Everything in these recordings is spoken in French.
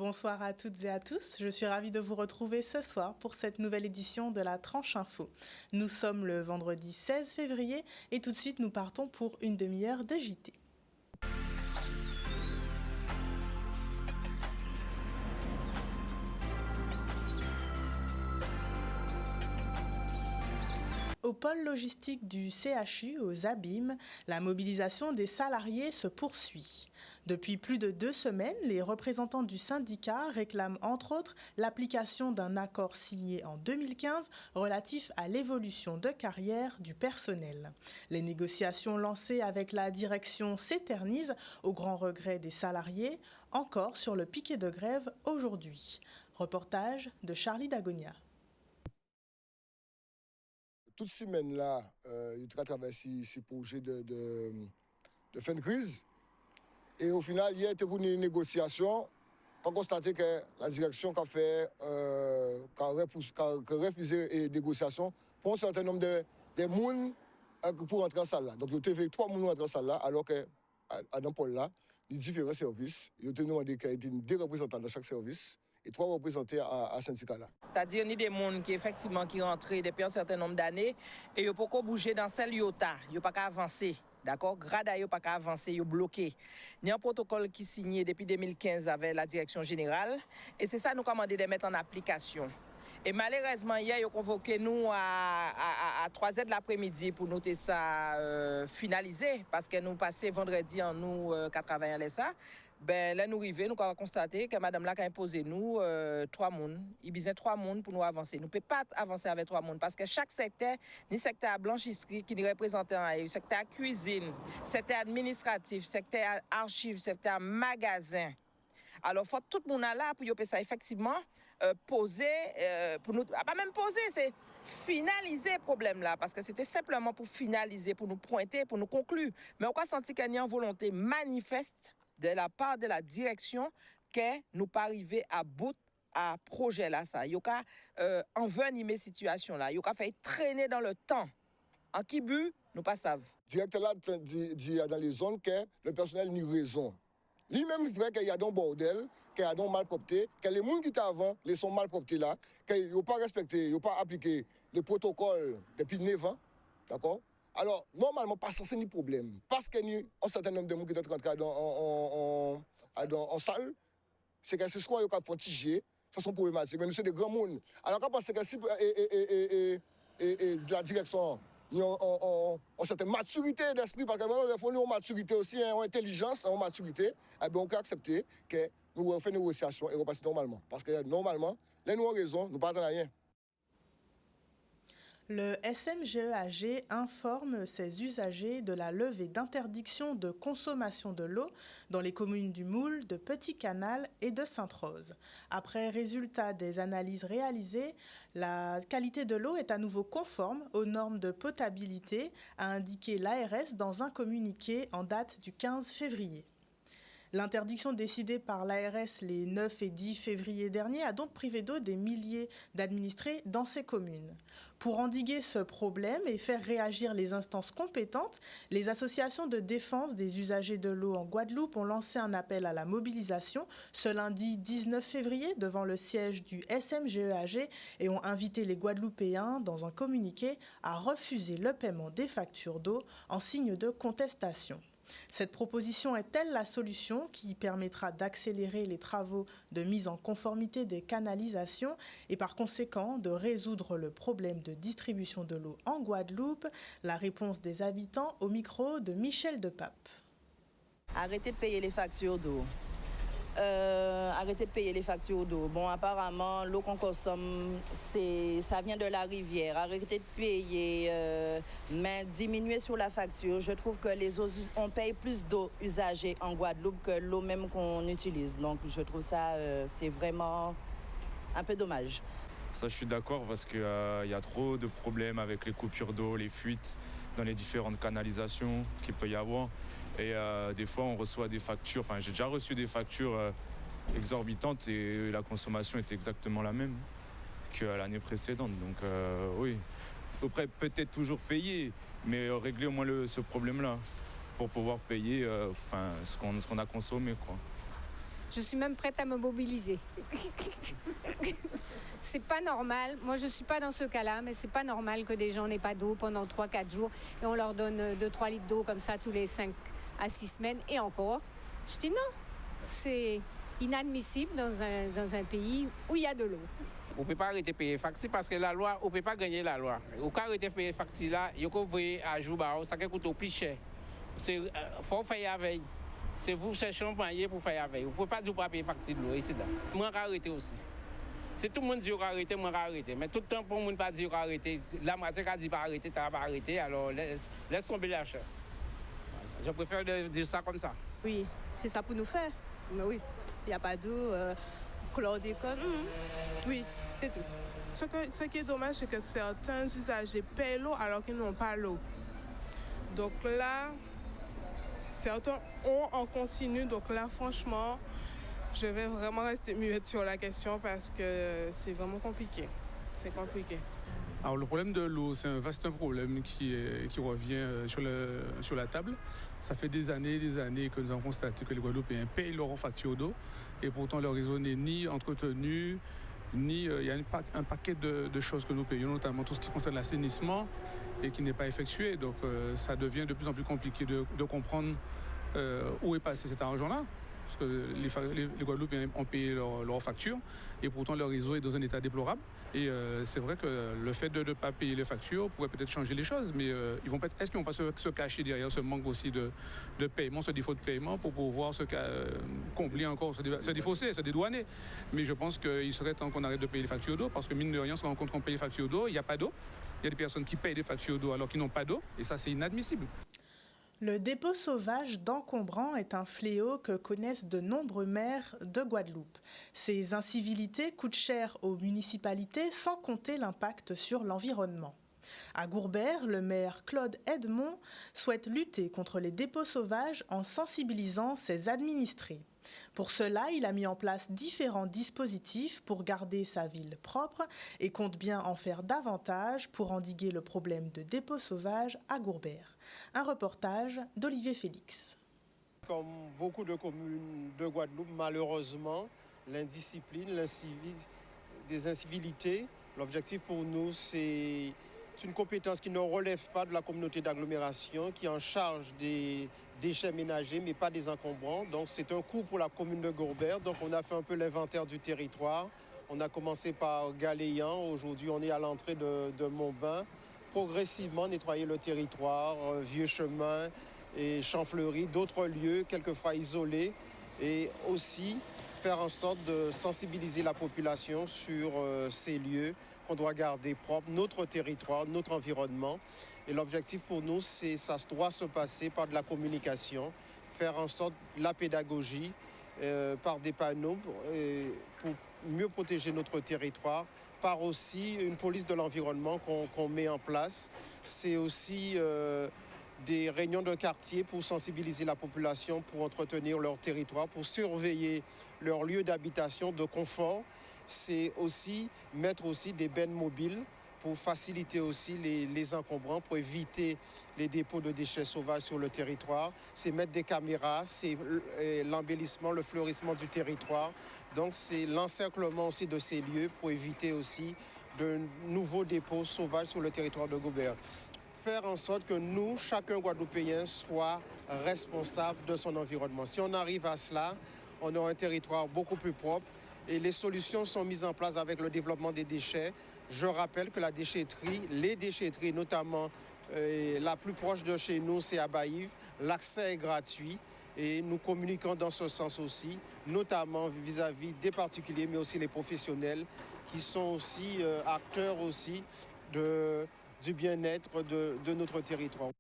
Bonsoir à toutes et à tous, je suis ravie de vous retrouver ce soir pour cette nouvelle édition de la Tranche Info. Nous sommes le vendredi 16 février et tout de suite nous partons pour une demi-heure de JT. Au pôle logistique du CHU, aux Abîmes, la mobilisation des salariés se poursuit. Depuis plus de 2 semaines, les représentants du syndicat réclament entre autres l'application d'un accord signé en 2015 relatif à l'évolution de carrière du personnel. Les négociations lancées avec la direction s'éternisent au grand regret des salariés, encore sur le piquet de grève aujourd'hui. Reportage de Charlie Dagonia. Toute semaine là, il travaille sur ce projet de fin de crise. Et au final, hier était pour une négociation. On a constaté que la direction a refusé les négociations pour un certain nombre de monde pour entrer en salle là. Donc il y a 3 personnes entrer en salle là, alors que dans Paul là, les différents services, il y a demandé qu'il y ait 2 représentants dans chaque service. Et 3 représentés à syndicat là. C'est-à-dire ni des gens qui effectivement qui rentrent depuis un certain nombre d'années et ils ne peuvent pas bouger dans celle iota, ils ne peuvent pas avancer. D'accord? Grade à eux pas avancer, ils bloqués. Il y a un protocole qui est signé depuis 2015 avec la direction générale et c'est ça nous commandé de mettre en application. Et malheureusement, hier, ils ont convoqué nous à 3h de l'après-midi pour noter ça finalisé parce que nous passons vendredi en nous qu'à travailler à ça. Ben là nous arrivons, nous avons constaté que madame là a imposé nous 3 personnes. Il y a 3 personnes pour nous avancer. Nous ne pouvons pas avancer avec 3 personnes parce que chaque secteur, ni secteur blanchisserie qui nous représente en secteur cuisine, secteur administratif, secteur archives, secteur magasin. Alors, il faut tout le monde là pour ça effectivement poser, pour nous, pas même poser, c'est finaliser le problème là, parce que c'était simplement pour finaliser, pour nous pointer, pour nous conclure. Mais on a senti qu'il y a une volonté manifeste de la part de la direction que nous pas arriver à bout à projet là ça. Il y a envenimer situation là, il y a fait traîner dans le temps. En qui but, nous pas savons. Directeur là dit dans les zones que le personnel n'a raison. Lui-même, il vrai qu'il y a des bordel, qu'il y a des malpropretés, que les gens qui étaient avant, les sont malpropretés là, qu'ils n'ont pas respecté, ils n'ont pas appliqué les protocoles depuis 9 ans. D'accord? Alors, normalement, pas censé ni problème. Parce qu'il y a un certain nombre de gens qui sont rentrés en salle, c'est que ce soit ils ont tigé, ça sont problématiques. Mais nous, c'est des grands mondes. Alors, on pense que si la direction ont une certaine maturité d'esprit, parce que nous avons une maturité aussi, une intelligence, une maturité, eh bien, on peut accepter que nous faisons une négociation et repasser normalement. Parce que normalement, là, nous avons raison, nous ne partons à rien. Le SMGEAG informe ses usagers de la levée d'interdiction de consommation de l'eau dans les communes du Moule, de Petit Canal et de Sainte-Rose. Après résultat des analyses réalisées, la qualité de l'eau est à nouveau conforme aux normes de potabilité, a indiqué l'ARS dans un communiqué en date du 15 février. L'interdiction décidée par l'ARS les 9 et 10 février dernier a donc privé d'eau des milliers d'administrés dans ces communes. Pour endiguer ce problème et faire réagir les instances compétentes, les associations de défense des usagers de l'eau en Guadeloupe ont lancé un appel à la mobilisation ce lundi 19 février devant le siège du SMGEAG et ont invité les Guadeloupéens, dans un communiqué, à refuser le paiement des factures d'eau en signe de contestation. Cette proposition est-elle la solution qui permettra d'accélérer les travaux de mise en conformité des canalisations et par conséquent de résoudre le problème de distribution de l'eau en Guadeloupe? La réponse des habitants au micro de Michel Depape. Arrêtez de payer les factures d'eau. Arrêtez de payer les factures d'eau. Bon, apparemment, l'eau qu'on consomme, ça vient de la rivière. Arrêtez de payer, mais diminuer sur la facture. Je trouve que on paye plus d'eau usagée en Guadeloupe que l'eau même qu'on utilise. Donc, je trouve ça, c'est vraiment un peu dommage. Ça, je suis d'accord parce qu'il y a trop de problèmes avec les coupures d'eau, les fuites dans les différentes canalisations qu'il peut y avoir. Et des fois, on reçoit des factures. Enfin, j'ai déjà reçu des factures exorbitantes et la consommation est exactement la même que l'année précédente. Donc, oui, après, peut-être toujours payer, mais régler au moins ce problème-là pour pouvoir payer ce qu'on a consommé, quoi. Je suis même prête à me mobiliser. C'est pas normal. Moi, je suis pas dans ce cas-là, mais c'est pas normal que des gens n'aient pas d'eau pendant 3-4 jours et on leur donne 2-3 litres d'eau comme ça tous les 5 à 6 semaines. Et encore, je dis non. C'est inadmissible dans un pays où il y a de l'eau. On ne peut pas arrêter de payer facture parce que la loi, on ne peut pas gagner la loi. On peut arrêter de payer facture là, il faut voir à jour, ça coûte au plus cher. Il faut faire avec. C'est vous cherchez un moyen pour faire avec. Vous ne pouvez pas dire pas payer facture de l'eau ici. Moi, je vais arrêter aussi. Si tout le monde dit qu'il va arrêter, moi, je vais arrêter. Mais tout le temps, pour le monde pas dire qu'il va arrêter, la moitié qui dit pas arrêter, tu vas arrêter, alors laisse tomber l'achat. Je préfère dire ça comme ça. Oui, c'est ça pour nous faire. Mais oui, il n'y a pas d'eau, chlordécone. Oui, c'est tout. Ce qui est dommage, c'est que certains usagers paient l'eau alors qu'ils n'ont pas l'eau. Donc là, certains ont en continu. Donc là, franchement, je vais vraiment rester muette sur la question parce que c'est vraiment compliqué. C'est compliqué. Alors le problème de l'eau, c'est un vaste problème qui revient sur la table. Ça fait des années que nous avons constaté que les Guadeloupéens payent leur facture d'eau et pourtant leur réseau n'est ni entretenu, ni il y a un paquet de choses que nous payons, notamment tout ce qui concerne l'assainissement et qui n'est pas effectué. Donc ça devient de plus en plus compliqué de comprendre où est passé cet argent-là. Parce que les Guadeloupéens ont payé leurs factures et pourtant leur réseau est dans un état déplorable. Et c'est vrai que le fait de ne pas payer les factures pourrait peut-être changer les choses, mais est-ce qu'ils ne vont pas se cacher derrière ce manque aussi de paiement, ce défaut de paiement pour pouvoir combler encore, se défausser, se dédouaner. Mais je pense qu'il serait temps qu'on arrête de payer les factures d'eau parce que mine de rien, on se rend compte qu'on paye les factures d'eau, il n'y a pas d'eau. Il y a des personnes qui payent des factures d'eau alors qu'ils n'ont pas d'eau et ça c'est inadmissible. Le dépôt sauvage d'encombrants est un fléau que connaissent de nombreux maires de Guadeloupe. Ces incivilités coûtent cher aux municipalités sans compter l'impact sur l'environnement. À Gourbert, le maire Claude Edmond souhaite lutter contre les dépôts sauvages en sensibilisant ses administrés. Pour cela, il a mis en place différents dispositifs pour garder sa ville propre et compte bien en faire davantage pour endiguer le problème de dépôts sauvages à Gourbert. Un reportage d'Olivier Félix. Comme beaucoup de communes de Guadeloupe, malheureusement, l'indiscipline, des incivilités, l'objectif pour nous, c'est une compétence qui ne relève pas de la communauté d'agglomération, qui est en charge des déchets ménagers, mais pas des encombrants. Donc c'est un coût pour la commune de Gourbert. Donc on a fait un peu l'inventaire du territoire. On a commencé par Galéan. Aujourd'hui, on est à l'entrée de Montbain. Progressivement nettoyer le territoire, Vieux Chemin et Champfleury, d'autres lieux, quelquefois isolés, et aussi faire en sorte de sensibiliser la population sur ces lieux qu'on doit garder propres, notre territoire, notre environnement. Et l'objectif pour nous, ça doit se passer par de la communication, faire en sorte de la pédagogie par des panneaux pour mieux protéger notre territoire, par aussi une police de l'environnement qu'on met en place. C'est aussi des réunions de quartier pour sensibiliser la population, pour entretenir leur territoire, pour surveiller leur lieu d'habitation, de confort. C'est aussi mettre aussi des bennes mobiles pour faciliter aussi les encombrants, pour éviter les dépôts de déchets sauvages sur le territoire. C'est mettre des caméras, c'est l'embellissement, le fleurissement du territoire. Donc c'est l'encerclement aussi de ces lieux pour éviter aussi de nouveaux dépôts sauvages sur le territoire de Gourbert. Faire en sorte que nous, chacun Guadeloupéen, soit responsable de son environnement. Si on arrive à cela, on aura un territoire beaucoup plus propre et les solutions sont mises en place avec le développement des déchets. Je rappelle que les déchetteries, notamment la plus proche de chez nous, c'est à Baïve. L'accès est gratuit et nous communiquons dans ce sens aussi, notamment vis-à-vis des particuliers, mais aussi les professionnels qui sont aussi acteurs aussi du bien-être de notre territoire.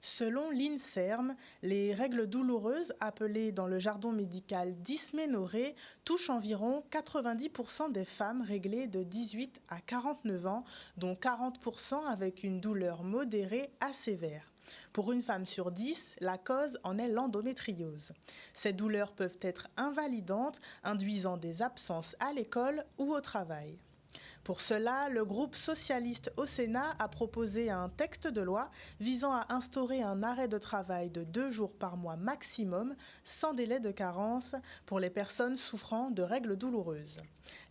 Selon l'INSERM, les règles douloureuses, appelées dans le jargon médical dysménorrhée, touchent environ 90% des femmes réglées de 18 à 49 ans, dont 40% avec une douleur modérée à sévère. Pour une femme sur 10, la cause en est l'endométriose. Ces douleurs peuvent être invalidantes, induisant des absences à l'école ou au travail. Pour cela, le groupe socialiste au Sénat a proposé un texte de loi visant à instaurer un arrêt de travail de 2 jours par mois maximum, sans délai de carence, pour les personnes souffrant de règles douloureuses.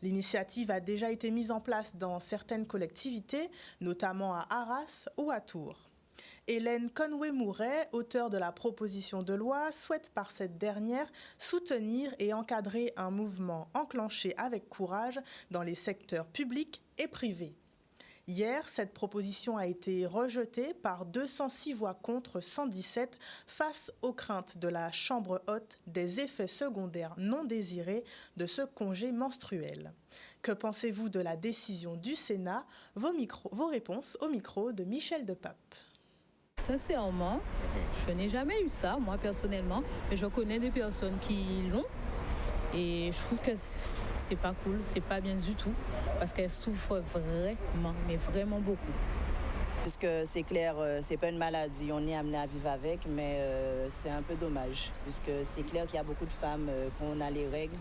L'initiative a déjà été mise en place dans certaines collectivités, notamment à Arras ou à Tours. Hélène Conway-Mouret, auteure de la proposition de loi, souhaite par cette dernière soutenir et encadrer un mouvement enclenché avec courage dans les secteurs publics et privés. Hier, cette proposition a été rejetée par 206 voix contre 117 face aux craintes de la Chambre haute des effets secondaires non désirés de ce congé menstruel. Que pensez-vous de la décision du Sénat ? Vos réponses au micro de Michel Depape. Sincèrement, je n'ai jamais eu ça, moi personnellement, mais je connais des personnes qui l'ont et je trouve que c'est pas cool, c'est pas bien du tout, parce qu'elles souffrent vraiment, mais vraiment beaucoup. Puisque c'est clair, c'est pas une maladie, on est amené à vivre avec, mais c'est un peu dommage, puisque c'est clair qu'il y a beaucoup de femmes qu'on a les règles.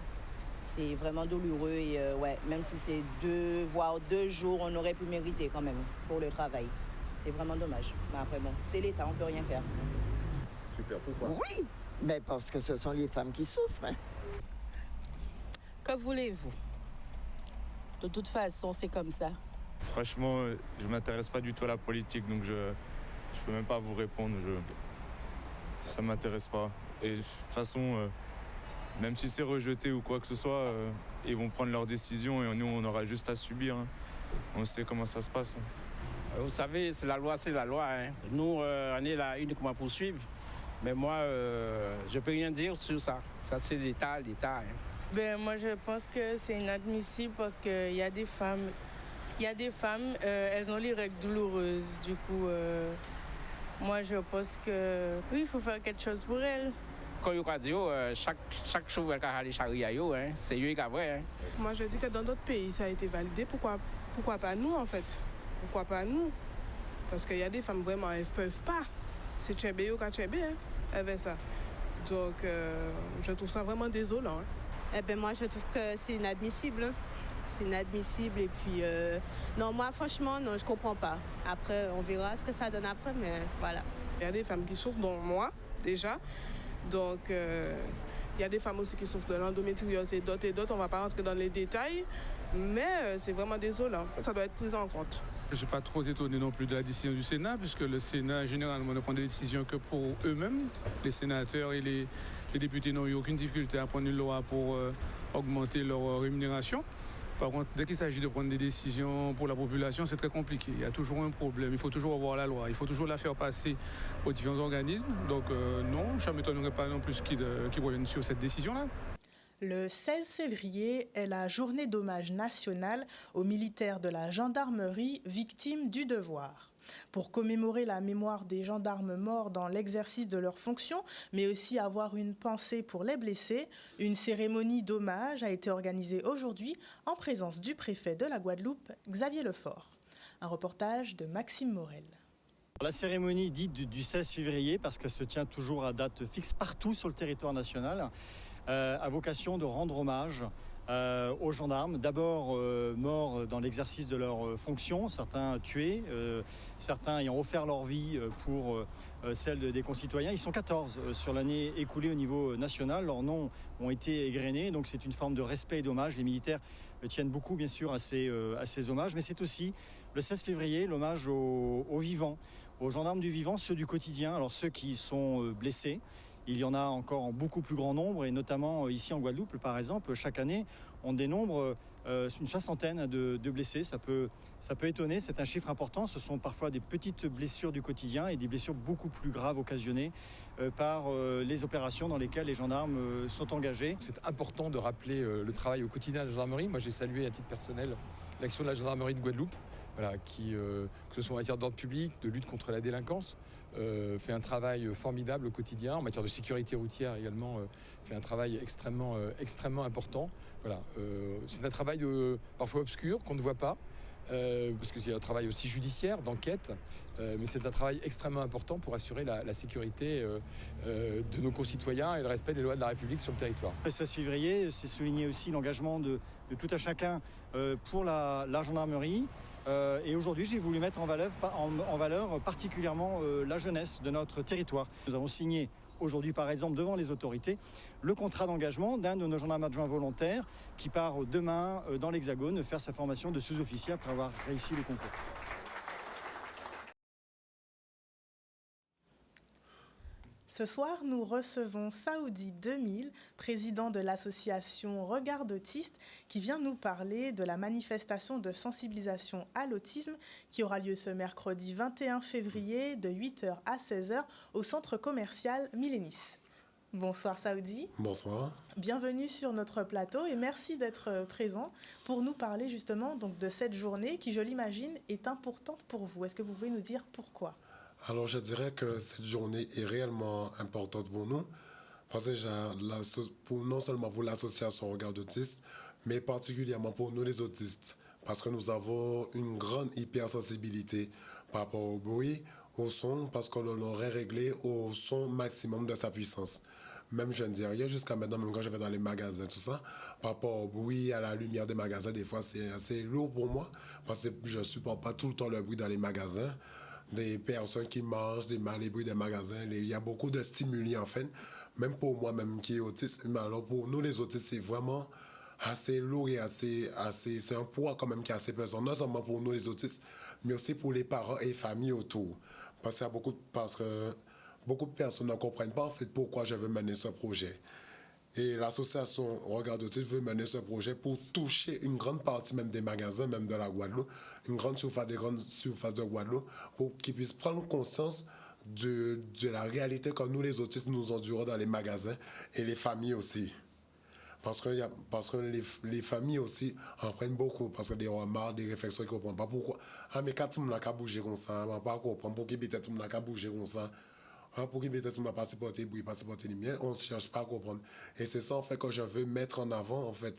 C'est vraiment douloureux et même si c'est 2 voire 2 jours, on aurait pu mériter quand même pour le travail. C'est vraiment dommage. Mais après, bon, c'est l'État, on ne peut rien faire. Super, pourquoi ? Oui, mais parce que ce sont les femmes qui souffrent. Hein. Que voulez-vous ? De toute façon, c'est comme ça. Franchement, je ne m'intéresse pas du tout à la politique, donc je ne peux même pas vous répondre. Ça ne m'intéresse pas. Et de toute façon, même si c'est rejeté ou quoi que ce soit, ils vont prendre leurs décisions et nous, on aura juste à subir. Hein. On sait comment ça se passe. Vous savez, c'est la loi. Hein. Nous, on est là uniquement pour suivre. Mais moi, je ne peux rien dire sur ça. Ça, c'est l'État. Hein. Moi, je pense que c'est inadmissible parce qu'il y a des femmes, elles ont les règles douloureuses. Du coup, moi, je pense que oui, il faut faire quelque chose pour elles. Quand il y a dit, chaque chose qui a aller charia, c'est eux qui a vrai. Hein. Moi, je dis que dans d'autres pays, ça a été validé. Pourquoi pas nous, en fait ? Pourquoi pas nous ? Parce qu'il y a des femmes, vraiment, elles ne peuvent pas. C'est tchébé ou pas tchébé, avec ça. Donc, je trouve ça vraiment désolant. Hein. Moi, je trouve que c'est inadmissible. C'est inadmissible. Et puis, non, moi, franchement, non, je comprends pas. Après, on verra ce que ça donne après, mais voilà. Il y a des femmes qui souffrent, dont moi, déjà. Donc, il y a des femmes aussi qui souffrent de l'endométriose et d'autres. On ne va pas rentrer dans les détails. Mais c'est vraiment désolant. Ça doit être pris en compte. Je ne suis pas trop étonné non plus de la décision du Sénat, puisque le Sénat, généralement, ne prend des décisions que pour eux-mêmes. Les sénateurs et les députés n'ont eu aucune difficulté à prendre une loi pour augmenter leur rémunération. Par contre, dès qu'il s'agit de prendre des décisions pour la population, c'est très compliqué. Il y a toujours un problème. Il faut toujours avoir la loi. Il faut toujours la faire passer aux différents organismes. Donc non, ça ne m'étonnerait pas non plus qu'ils reviennent sur cette décision-là. Le 16 février est la journée d'hommage national aux militaires de la gendarmerie victimes du devoir. Pour commémorer la mémoire des gendarmes morts dans l'exercice de leurs fonctions, mais aussi avoir une pensée pour les blessés, une cérémonie d'hommage a été organisée aujourd'hui en présence du préfet de la Guadeloupe, Xavier Lefort. Un reportage de Maxime Morel. La cérémonie dite du 16 février, parce qu'elle se tient toujours à date fixe partout sur le territoire national, a vocation de rendre hommage aux gendarmes, d'abord morts dans l'exercice de leurs fonctions, certains tués, certains ayant offert leur vie pour celle des concitoyens. Ils sont 14 sur l'année écoulée au niveau national, leurs noms ont été égrenés, donc c'est une forme de respect et d'hommage. Les militaires tiennent beaucoup bien sûr à ces hommages, mais c'est aussi le 16 février l'hommage aux vivants, aux gendarmes du vivant, ceux du quotidien, alors ceux qui sont blessés. Il y en a encore en beaucoup plus grand nombre, et notamment ici en Guadeloupe, par exemple, chaque année, on dénombre une soixantaine de blessés. Ça peut étonner, c'est un chiffre important. Ce sont parfois des petites blessures du quotidien et des blessures beaucoup plus graves occasionnées par les opérations dans lesquelles les gendarmes sont engagés. C'est important de rappeler le travail au quotidien de la gendarmerie. Moi, j'ai salué à titre personnel l'action de la gendarmerie de Guadeloupe, qui, que ce soit en matière d'ordre public, de lutte contre la délinquance, fait un travail formidable au quotidien. En matière de sécurité routière également, fait un travail extrêmement important. C'est un travail parfois obscur, qu'on ne voit pas, parce qu'il y a un travail aussi judiciaire, d'enquête, mais c'est un travail extrêmement important pour assurer la sécurité de nos concitoyens et le respect des lois de la République sur le territoire. Le 16 février, c'est souligner aussi l'engagement de tout un chacun pour la gendarmerie. Et aujourd'hui, j'ai voulu mettre en valeur particulièrement la jeunesse de notre territoire. Nous avons signé aujourd'hui, par exemple, devant les autorités, le contrat d'engagement d'un de nos gendarmes adjoints volontaires qui part demain dans l'Hexagone faire sa formation de sous-officier après avoir réussi le concours. Ce soir, nous recevons Saoudi 2000, président de l'association Regard d'autistes, qui vient nous parler de la manifestation de sensibilisation à l'autisme qui aura lieu ce mercredi 21 février de 8h à 16h au centre commercial Millénis. Bonsoir Saoudi. Bonsoir. Bienvenue sur notre plateau et merci d'être présent pour nous parler justement donc, de cette journée qui, je l'imagine, est importante pour vous. Est-ce que vous pouvez nous dire pourquoi ? Alors, je dirais que cette journée est réellement importante pour nous, parce que non seulement pour l'association Regard d'autistes, mais particulièrement pour nous les autistes, parce que nous avons une grande hypersensibilité par rapport au bruit, au son, parce qu'on l'aurait réglé au son maximum de sa puissance. Même je ne dis rien jusqu'à maintenant, même quand je vais dans les magasins, tout ça, par rapport au bruit, à la lumière des magasins, des fois c'est assez lourd pour moi, parce que je ne supporte pas tout le temps le bruit dans les magasins. Des personnes qui mangent, les bruits des magasins. Il y a beaucoup de stimuli, en fait. Même pour moi-même qui est autiste. Mais alors, pour nous, les autistes, c'est vraiment assez lourd et assez... C'est un poids, quand même, qui est assez pesant. Non seulement pour nous, les autistes, mais aussi pour les parents et les familles autour. Parce que beaucoup de personnes ne comprennent pas, en fait, pourquoi je veux mener ce projet. Et l'association Regard d'autistes veut mener ce projet pour toucher une grande partie même des magasins, même de la Guadeloupe, des grandes surfaces de Guadeloupe, pour qu'ils puissent prendre conscience de la réalité que nous, les autistes, nous endurons dans les magasins et les familles aussi. Parce que les familles aussi en prennent beaucoup, parce que des remarques, des réflexions qu'ils ne comprennent pas pourquoi. Ah, mais quand tu me l'as bougé comme ça, on ne va pas comprendre pourquoi peut-être tu me l'as bougé comme ça. Pour qu'il peut-être ne pas supporter le bruit, pas supporter les miens, on ne cherche pas à comprendre. Et c'est ça, en fait, que je veux mettre en avant, en fait.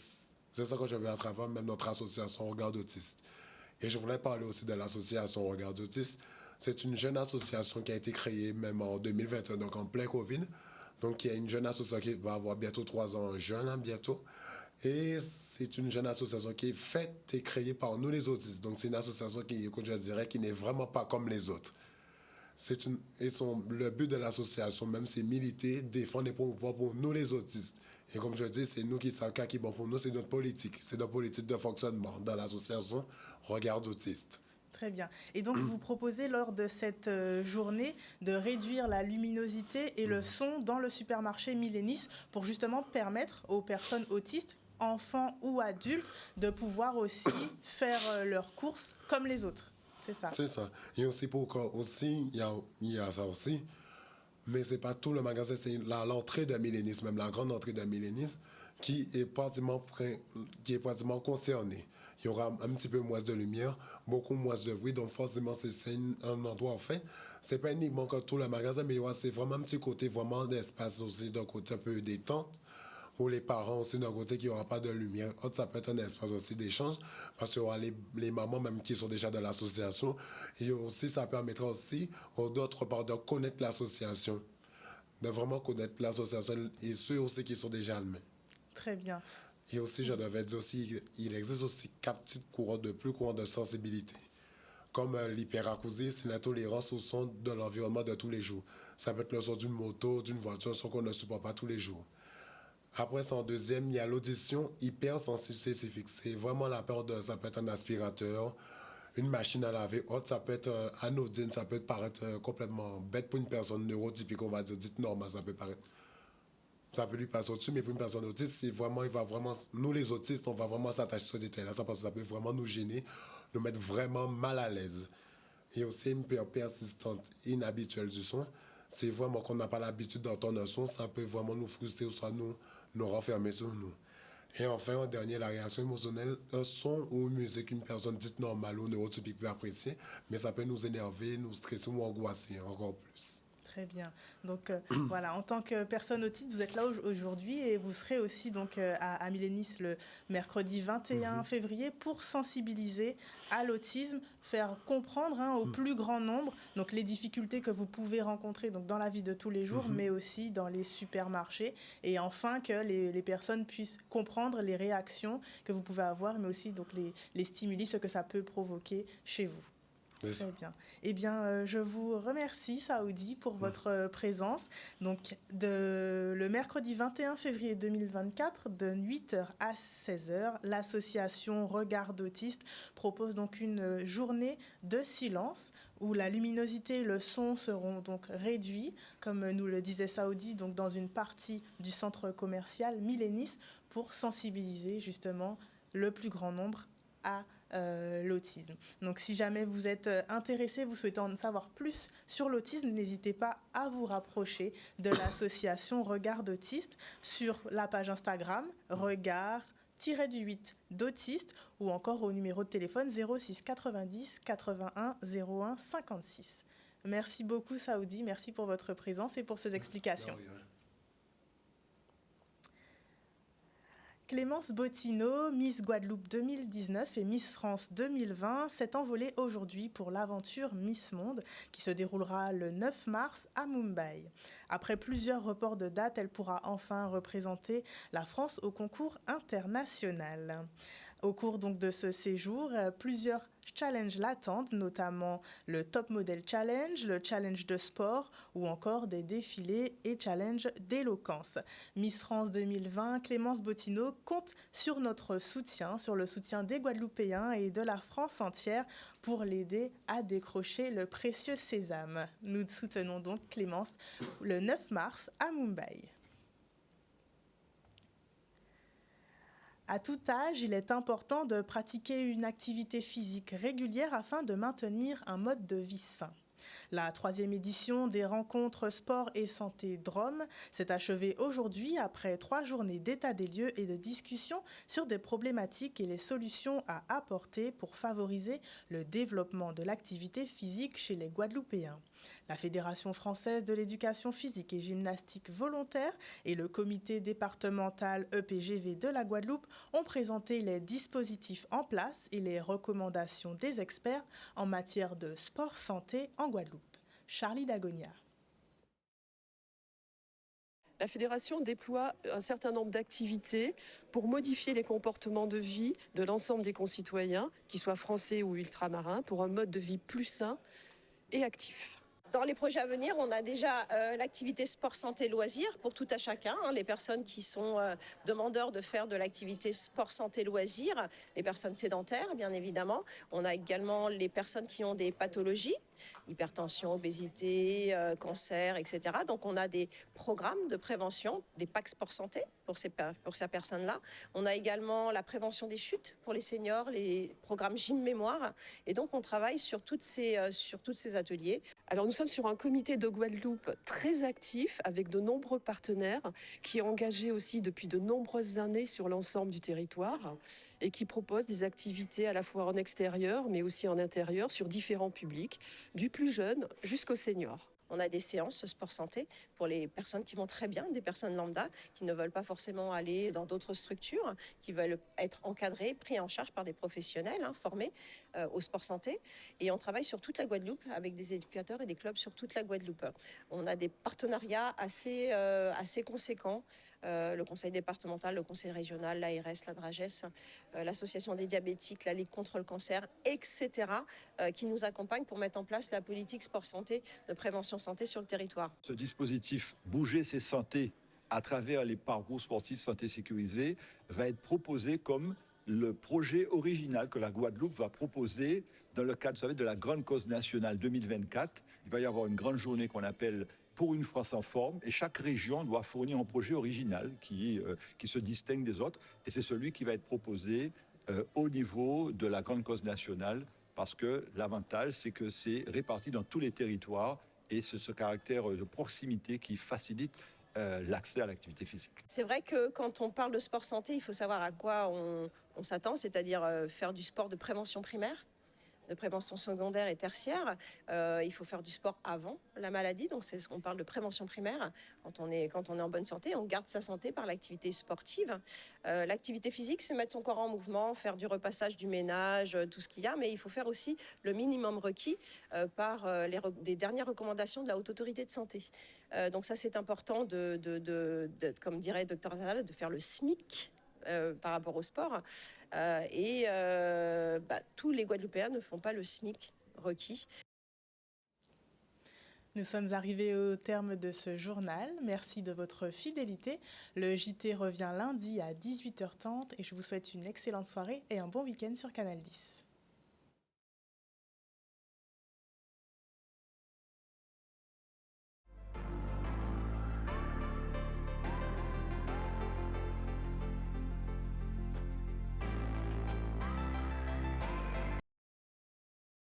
C'est ça que je veux à travers même notre association Regard d'autistes. Et je voulais parler aussi de l'association Regard d'autistes. C'est une jeune association qui a été créée même en 2021, donc en plein Covid. Donc, il y a une jeune association qui va avoir bientôt 3 ans en juin, là, bientôt. Et c'est une jeune association qui est faite et créée par nous, les autistes. Donc, c'est une association qui, je dirais, qui n'est vraiment pas comme les autres. Le but de l'association, même, c'est militer, défendre et promouvoir pour nous les autistes. Et comme je dis, c'est nous qui savons qui est bon pour nous, c'est notre politique. C'est notre politique de fonctionnement dans l'association Regard d'autistes. Très bien. Et donc, vous proposez lors de cette journée de réduire la luminosité et le son dans le supermarché Millénis pour justement permettre aux personnes autistes, enfants ou adultes, de pouvoir aussi faire leurs courses comme les autres. C'est ça. C'est ça. Et aussi, il y a ça aussi. Mais ce n'est pas tout le magasin, c'est l'entrée de Millénis, même la grande entrée de Millénis, qui est pratiquement concernée. Il y aura un petit peu moins de lumière, beaucoup moins de bruit, donc forcément, c'est un endroit, en fait. Ce n'est pas uniquement que tout le magasin, mais c'est vraiment un petit côté, vraiment d'espace aussi, d'un côté un peu détente. Pour les parents aussi, d'un côté qui n'aura pas de lumière. Ça peut être un espace aussi d'échange, parce qu'il y aura les mamans même qui sont déjà de l'association. Et aussi, ça permettra aussi, d'autre part, de connaître l'association, de vraiment connaître l'association et ceux aussi qui sont déjà allemands. Très bien. Et aussi, je devais dire aussi, il existe aussi 4 petites courants de sensibilité, comme l'hyperacousie, c'est l'intolérance au son de l'environnement de tous les jours. Ça peut être le son d'une moto, d'une voiture, un son qu'on ne supporte pas tous les jours. Après, en deuxième, il y a l'audition hypersensible spécifique. C'est vraiment la peur ça peut être un aspirateur, une machine à laver, ça peut être anodine, ça peut paraître complètement bête pour une personne neurotypique, on va dire, dite normale, ça peut lui passer au-dessus, mais pour une personne autiste, nous les autistes, on va vraiment s'attacher sur ce détail-là, parce que ça peut vraiment nous gêner, nous mettre vraiment mal à l'aise. Il y a aussi une peur persistante, inhabituelle du son. C'est vraiment qu'on n'a pas l'habitude d'entendre un son, ça peut vraiment nous frustrer ou soit nous renfermer sur nous. Et enfin, en dernier, la réaction émotionnelle, un son ou une musique qu'une personne dite normale ou neurotypique peut apprécier, mais ça peut nous énerver, nous stresser ou angoisser encore plus. Très bien. Donc voilà, en tant que personne autiste, vous êtes là aujourd'hui et vous serez aussi donc à Milénis le mercredi 21 février pour sensibiliser à l'autisme, faire comprendre au plus grand nombre donc les difficultés que vous pouvez rencontrer donc dans la vie de tous les jours, mais aussi dans les supermarchés, et enfin que les personnes puissent comprendre les réactions que vous pouvez avoir, mais aussi donc les stimuli, ce que ça peut provoquer chez vous. Très bien. Eh bien, je vous remercie, Saoudi, pour votre présence. Donc, le mercredi 21 février 2024, de 8h à 16h, l'association Regard d'autistes propose donc une journée de silence où la luminosité et le son seront donc réduits, comme nous le disait Saoudi, donc dans une partie du centre commercial Milénis, pour sensibiliser justement le plus grand nombre à l'autisme. Donc si jamais vous êtes intéressé, vous souhaitez en savoir plus sur l'autisme, n'hésitez pas à vous rapprocher de l'association Regard d'autistes sur la page Instagram Regard-8 d'autistes ou encore au numéro de téléphone 06 90 81 01 56. Merci beaucoup Saoudi, merci pour votre présence et pour ces explications. Clémence Bottineau, Miss Guadeloupe 2019 et Miss France 2020, s'est envolée aujourd'hui pour l'aventure Miss Monde qui se déroulera le 9 mars à Mumbai. Après plusieurs reports de date, elle pourra enfin représenter la France au concours international. Au cours donc de ce séjour, plusieurs challenges l'attendent, notamment le Top Model Challenge, le Challenge de sport ou encore des défilés et challenges d'éloquence. Miss France 2020, Clémence Bottineau compte sur notre soutien, sur le soutien des Guadeloupéens et de la France entière pour l'aider à décrocher le précieux sésame. Nous soutenons donc Clémence le 9 mars à Mumbai. À tout âge, il est important de pratiquer une activité physique régulière afin de maintenir un mode de vie sain. La 3e édition des rencontres sport et santé DROM s'est achevée aujourd'hui après 3 journées d'état des lieux et de discussions sur des problématiques et les solutions à apporter pour favoriser le développement de l'activité physique chez les Guadeloupéens. La Fédération française de l'éducation physique et gymnastique volontaire et le comité départemental EPGV de la Guadeloupe ont présenté les dispositifs en place et les recommandations des experts en matière de sport-santé en Guadeloupe. Charlie Dagonia. La fédération déploie un certain nombre d'activités pour modifier les comportements de vie de l'ensemble des concitoyens, qu'ils soient français ou ultramarins, pour un mode de vie plus sain et actif. Dans les projets à venir, on a déjà l'activité sport, santé, loisirs pour tout à chacun. Les personnes qui sont demandeurs de faire de l'activité sport, santé, loisirs, les personnes sédentaires, bien évidemment. On a également les personnes qui ont des pathologies, hypertension, obésité, cancer, etc. Donc on a des programmes de prévention, des PAC sport santé pour ces personnes-là. On a également la prévention des chutes pour les seniors, les programmes gym mémoire. Et donc on travaille sur tous ces ateliers. Alors nous sommes sur un comité de Guadeloupe très actif avec de nombreux partenaires qui est engagé aussi depuis de nombreuses années sur l'ensemble du territoire et qui propose des activités à la fois en extérieur mais aussi en intérieur sur différents publics, du plus jeune jusqu'aux seniors. On a des séances sport-santé pour les personnes qui vont très bien, des personnes lambda qui ne veulent pas forcément aller dans d'autres structures, qui veulent être encadrées, pris en charge par des professionnels formés au sport-santé. Et on travaille sur toute la Guadeloupe avec des éducateurs et des clubs sur toute la Guadeloupe. On a des partenariats assez conséquents. Le conseil départemental, le conseil régional, l'ARS, la DRAGES, l'association des diabétiques, la Ligue contre le cancer, etc., qui nous accompagnent pour mettre en place la politique sport-santé de prévention santé sur le territoire. Ce dispositif Bouger c'est santé à travers les parcours sportifs santé sécurisés va être proposé comme le projet original que la Guadeloupe va proposer dans le cadre, vous savez, de la Grande Cause nationale 2024. Il va y avoir une grande journée qu'on appelle pour une France en forme, et chaque région doit fournir un projet original qui se distingue des autres, et c'est celui qui va être proposé au niveau de la Grande Cause nationale, parce que l'avantage, c'est que c'est réparti dans tous les territoires, et c'est ce caractère de proximité qui facilite l'accès à l'activité physique. C'est vrai que quand on parle de sport santé, il faut savoir à quoi on s'attend, c'est-à-dire faire du sport de prévention primaire, de prévention secondaire et tertiaire. Il faut faire du sport avant la maladie, donc c'est ce qu'on parle de prévention primaire. Quand on est en bonne santé, on garde sa santé par l'activité sportive. L'activité physique, c'est mettre son corps en mouvement, faire du repassage, du ménage, tout ce qu'il y a, mais il faut faire aussi le minimum requis par les dernières recommandations de la Haute Autorité de Santé. Donc ça, c'est important comme dirait Dr Attal, de faire le SMIC par rapport au sport. Tous les Guadeloupéens ne font pas le SMIC requis. Nous sommes arrivés au terme de ce journal. Merci de votre fidélité. Le JT revient lundi à 18h30 et je vous souhaite une excellente soirée et un bon week-end sur Canal 10.